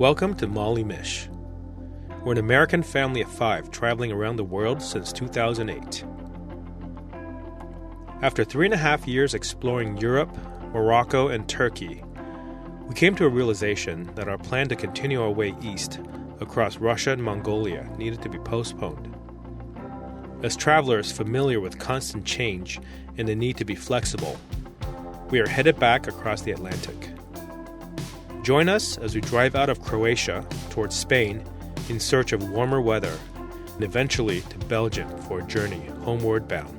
Welcome to Molly Mish. We're an American family of 5 traveling around the world since 2008. After 3.5 years exploring Europe, Morocco, and Turkey, we came to a realization that our plan to continue our way east across Russia and Mongolia needed to be postponed. As travelers familiar with constant change and the need to be flexible, we are headed back across the Atlantic. Join us as we drive out of Croatia towards Spain in search of warmer weather and eventually to Belgium for a journey homeward bound.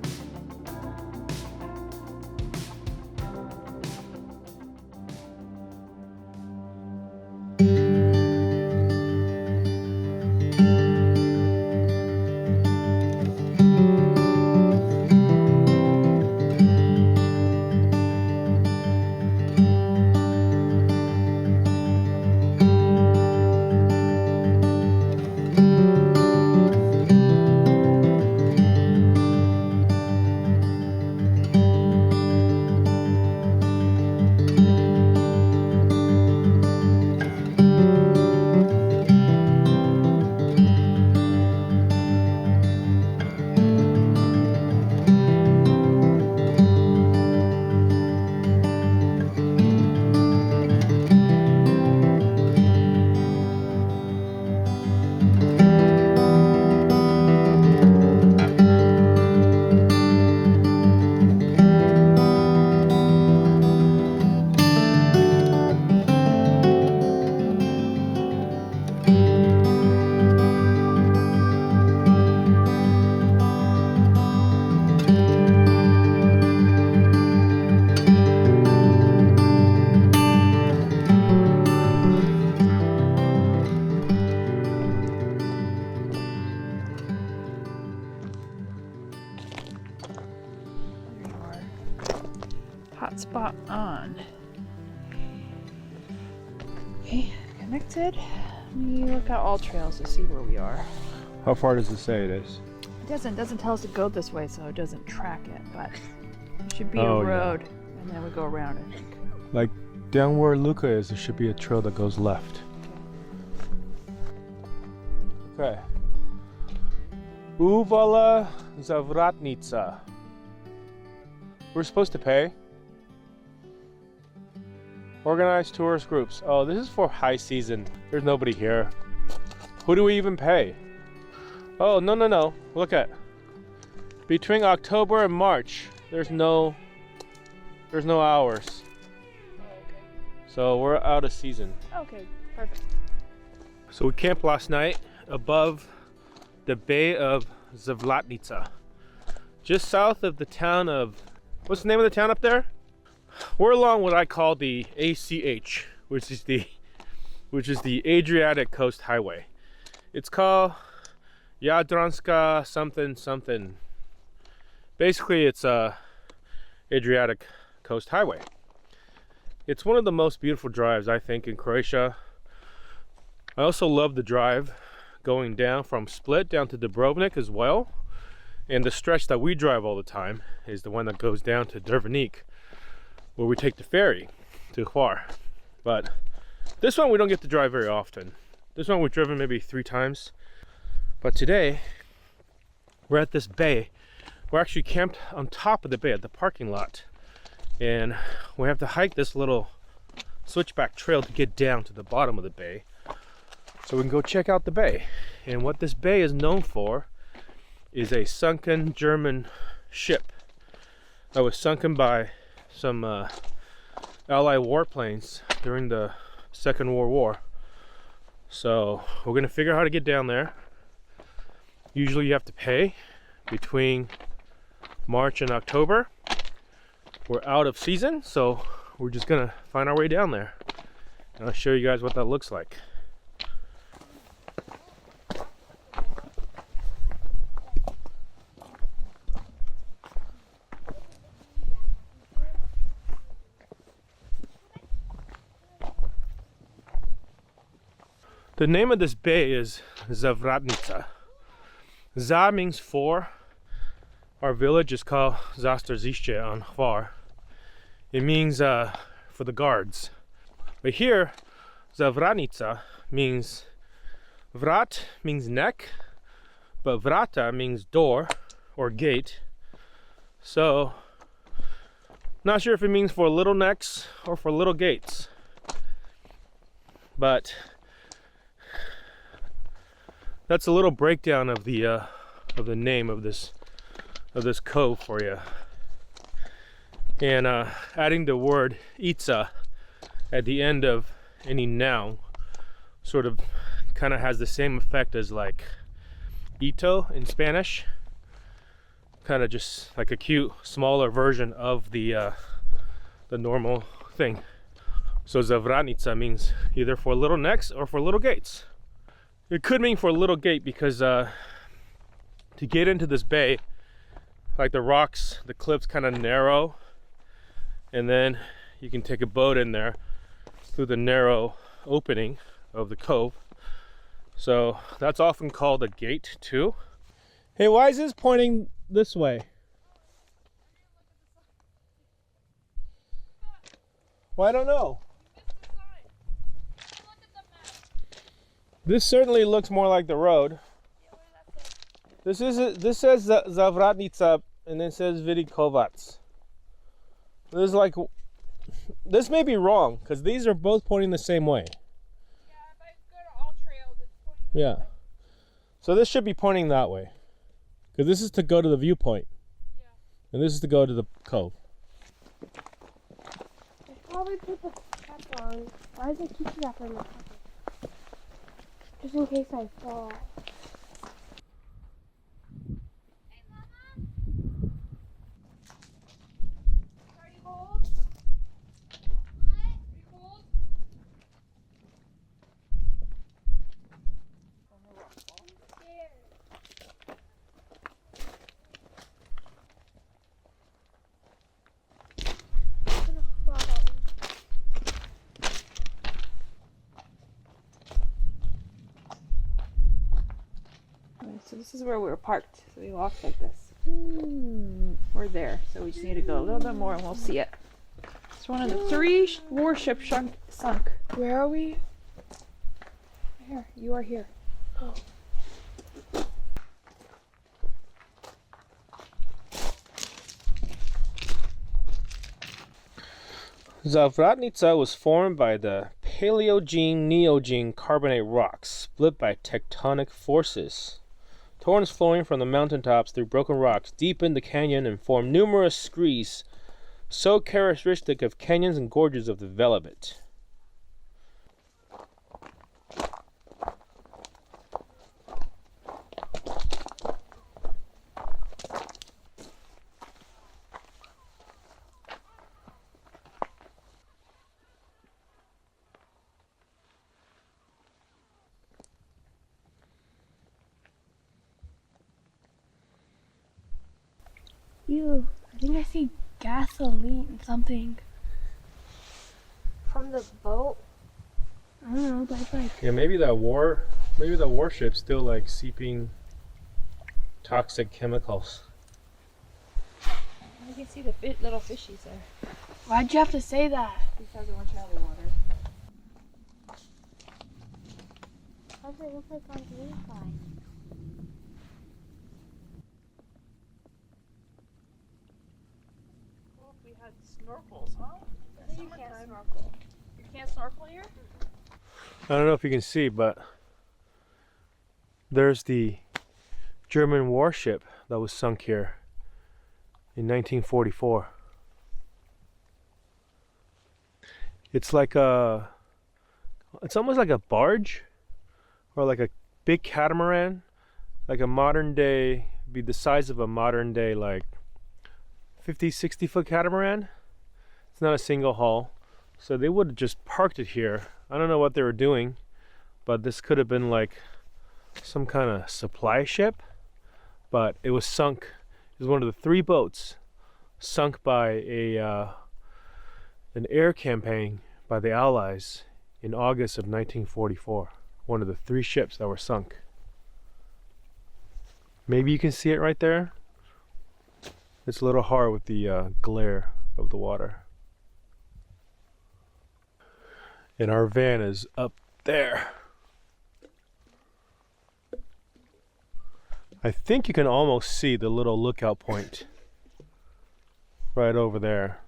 Hotspot on. Okay, connected. Let me look at all trails to see where we are. How far does it say it is? It doesn't tell us to go this way, so it doesn't track it, but it should be Oh, a yeah. road, and then we go around, I think. Like down where Luca is, there should be a trail that goes left. Okay. Uvala Zavratnica. We're supposed to pay. Organized tourist groups. Oh, this is for high season. There's nobody here. Who do we even pay? Oh, no. Look at. Between October and March, there's no hours. So we're out of season. Okay, perfect. So we camped last night above the Bay of Zavratnica, just south of the town of, what's the name of the town up there? We're along what I call the ACH, which is the Adriatic Coast Highway. It's called Jadranska something. Basically, it's a Adriatic Coast Highway. It's one of the most beautiful drives, I think, in Croatia. I also love the drive going down from Split down to Dubrovnik as well. And the stretch that we drive all the time is the one that goes down to Drvenik, where we take the ferry to Hvar. But this one we don't get to drive very often. This one we've driven maybe 3 times. But today, we're at this bay. We're actually camped on top of the bay at the parking lot. And we have to hike this little switchback trail to get down to the bottom of the bay, so we can go check out the bay. And what this bay is known for is a sunken German ship that was sunken by some Allied warplanes during the Second World War. So we're gonna figure out how to get down there. Usually you have to pay between March and October. We're out of season, so we're just gonna find our way down there, and I'll show you guys what that looks like. The name of this bay is Zavratnica. Za means 4. Our village is called Zastarzište on Hvar. It means for the guards. But here, Zavratnica means, vrat means neck, but vrata means door or gate. So, not sure if it means for little necks or for little gates. But that's a little breakdown of the name of this cove for you. And adding the word itza at the end of any noun sort of kind of has the same effect as like ito in Spanish. Kind of just like a cute smaller version of the normal thing. So Zavratnica means either for little necks or for little gates. It could mean for a little gate because to get into this bay, like the rocks, the cliffs kind of narrow, and then you can take a boat in there through the narrow opening of the cove. So that's often called a gate too. Hey, why is this pointing this way? Well, I don't know. This certainly looks more like the road. This says Zavratnica and then says Vidikovac. This is like, this may be wrong because these are both pointing the same way. Yeah, if I go to all trails, it's pointing Yeah. So this should be pointing that way. Because this is to go to the viewpoint. Yeah. And this is to go to the cove. I probably put the cap on. Why does it keep that from the pocket? Just in case I fall. Hey, Mama. Are you cold? What? Are you cold? I'm scared. I'm gonna fall. Okay, so this is where we were parked. So we walked like this. We're there. So we just need to go a little bit more and we'll see it. It's one of the 3 warships sunk. Where are we? Here, you are here. Oh. Zavratnica was formed by the Paleogene-Neogene carbonate rocks split by tectonic forces. Torrents flowing from the mountaintops through broken rocks deepened the canyon and formed numerous screes so characteristic of canyons and gorges of the Velebit. Ew, I think I see gasoline, something. From the boat? I don't know, but it's like... Yeah, maybe the warship's still like seeping toxic chemicals. You can see the little fishies there. Why'd you have to say that? Because I want you out of the water. Why does it look like on the inside? Well, if we had snorkels, huh? You can't snorkel. You can't snorkel here? I don't know if you can see, but there's the German warship that was sunk here in 1944. It's like it's almost like a barge or like a big catamaran, like a modern day, be the size of a modern day like 50, 60 foot catamaran. It's not a single hull. So they would have just parked it here. I don't know what they were doing, but this could have been like some kind of supply ship, but it was sunk. It was one of the 3 boats sunk by an air campaign by the Allies in August of 1944. One of the 3 ships that were sunk. Maybe you can see it right there. It's a little hard with the glare of the water. And our van is up there. I think you can almost see the little lookout point right over there.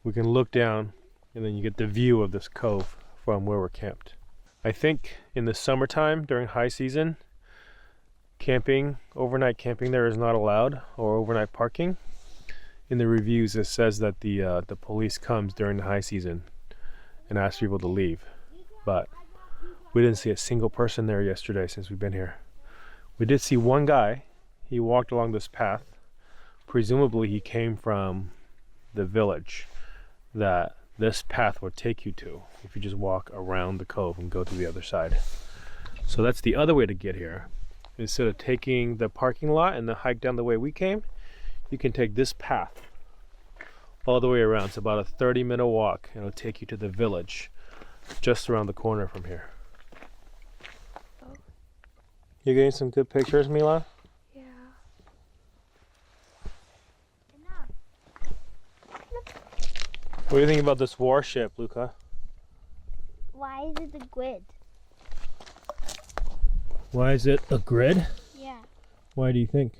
We can look down and then you get the view of this cove from where we're camped. I think in the summertime during high season, camping, overnight camping there is not allowed, or overnight parking. In the reviews it says that the police comes during the high season and asks people to leave. But we didn't see a single person there yesterday since we've been here. We did see one guy. He walked along this path. Presumably he came from the village that this path would take you to if you just walk around the cove and go to the other side. So that's the other way to get here. Instead of taking the parking lot and the hike down the way we came, you can take this path all the way around. It's about a 30-minute walk and it'll take you to the village just around the corner from here. You getting some good pictures, Mila? Yeah. What do you think about this warship, Luca? Why is it the grid? Why is it a grid? Yeah. Why do you think?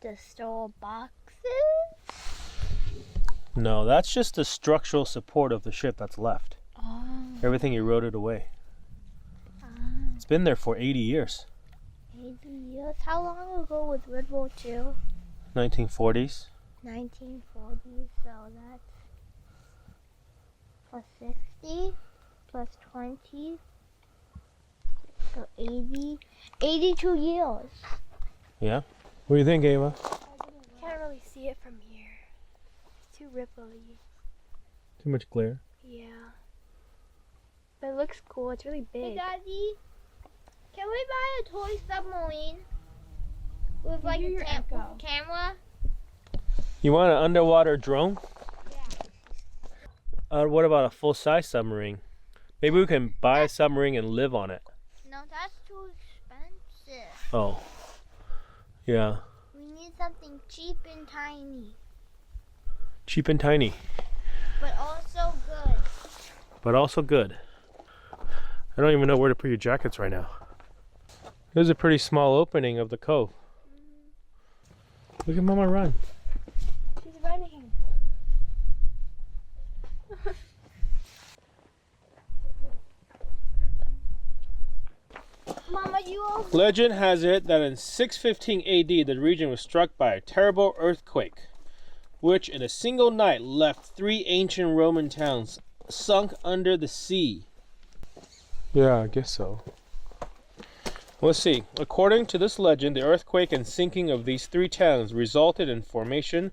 To store boxes? No, that's just the structural support of the ship that's left. Oh. Everything eroded away. It's been there for 80 years. 80 years? How long ago was World War II? 1940s. 1940, so that's plus 60 plus 20, so 80, 82 years. Yeah? What do you think, Ava? Can't really see it from here. It's too ripply. Too much glare. Yeah. But it looks cool. It's really big. Hey, Daddy, can we buy a toy submarine with like a camera? You want an underwater drone? Yeah. What about a full-size submarine? Maybe we can buy a submarine and live on it. No, that's too expensive. Oh. Yeah. We need something cheap and tiny. Cheap and tiny. But also good. But also good. I don't even know where to put your jackets right now. There's a pretty small opening of the cove. Look at Mama run. She's running. Mama, you also... Legend has it that in 615 AD, the region was struck by a terrible earthquake, which in a single night left 3 ancient Roman towns sunk under the sea. Yeah, I guess so. Let's see. According to this legend, the earthquake and sinking of these 3 towns resulted in formation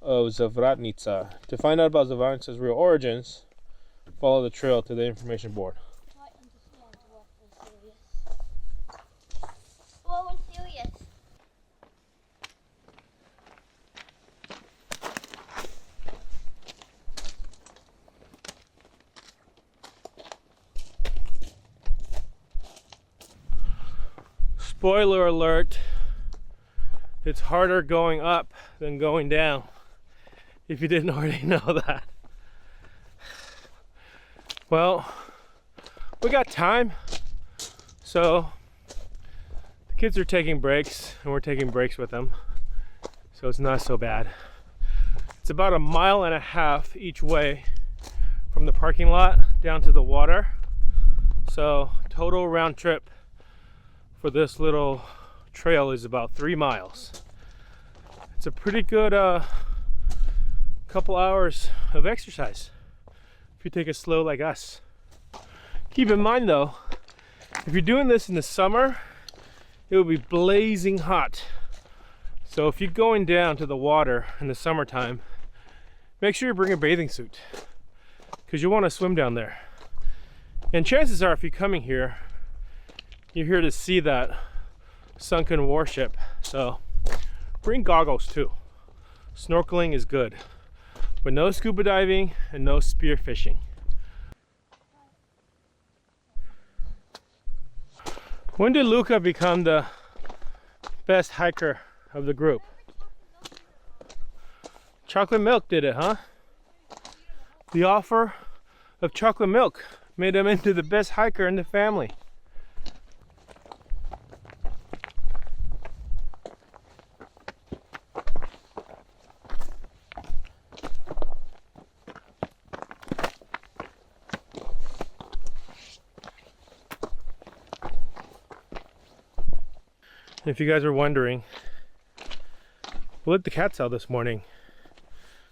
of Zavratnica. To find out about Zavratnica's real origins, follow the trail to the information board. Well, we're serious. Spoiler alert, it's harder going up than going down, if you didn't already know that. Well, we got time, so the kids are taking breaks and we're taking breaks with them, so it's not so bad. It's about 1.5 miles each way from the parking lot down to the water, so total round trip for this little trail is about 3 miles. It's a pretty good couple hours of exercise if you take it slow like us. Keep in mind though, if you're doing this in the summer, it will be blazing hot. So if you're going down to the water in the summertime, make sure you bring a bathing suit because you want to swim down there. And chances are if you're coming here, you're here to see that sunken warship, so bring goggles too. Snorkeling is good, but no scuba diving and no spear fishing. When did Luca become the best hiker of the group? Chocolate milk did it, huh? the offer of chocolate milk made him into the best hiker in the family. If you guys are wondering, we let the cats out this morning,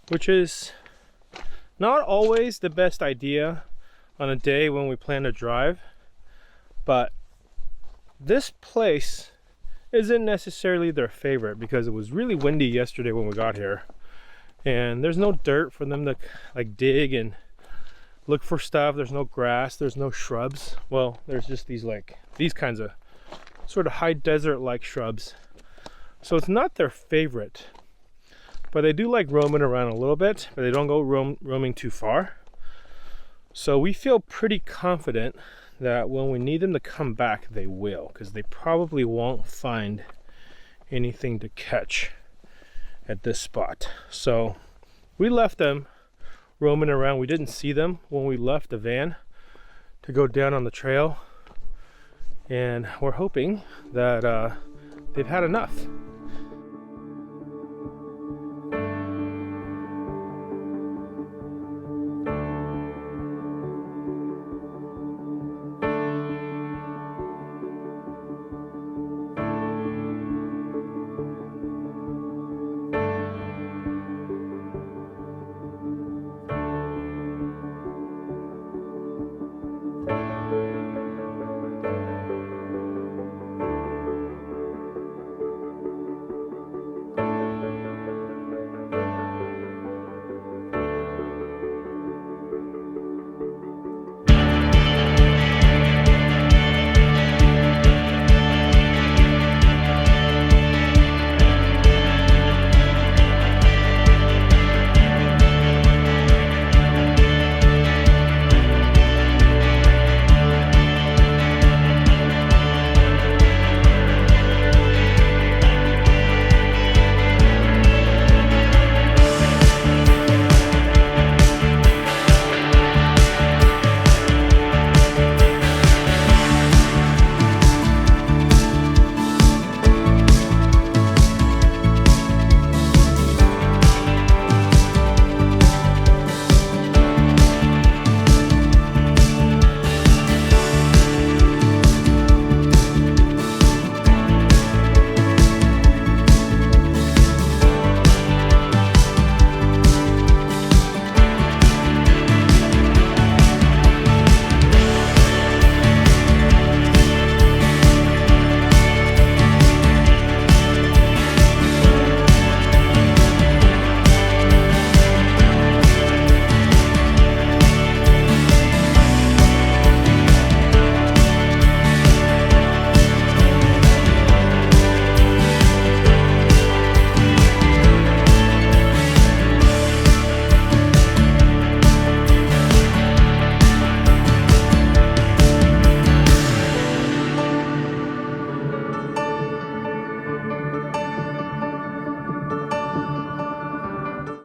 which is not always the best idea on a day when we plan to drive, but this place isn't necessarily their favorite because it was really windy yesterday when we got here, and there's no dirt for them to like dig and look for stuff. There's no grass, there's no shrubs. Well, there's just these kinds of sort of high desert like shrubs, so it's not their favorite, but they do like roaming around a little bit, but they don't go roaming too far. So we feel pretty confident that when we need them to come back, they will, because they probably won't find anything to catch at this spot. So we left them roaming around. We didn't see them when we left the van to go down on the trail, and we're hoping that they've had enough.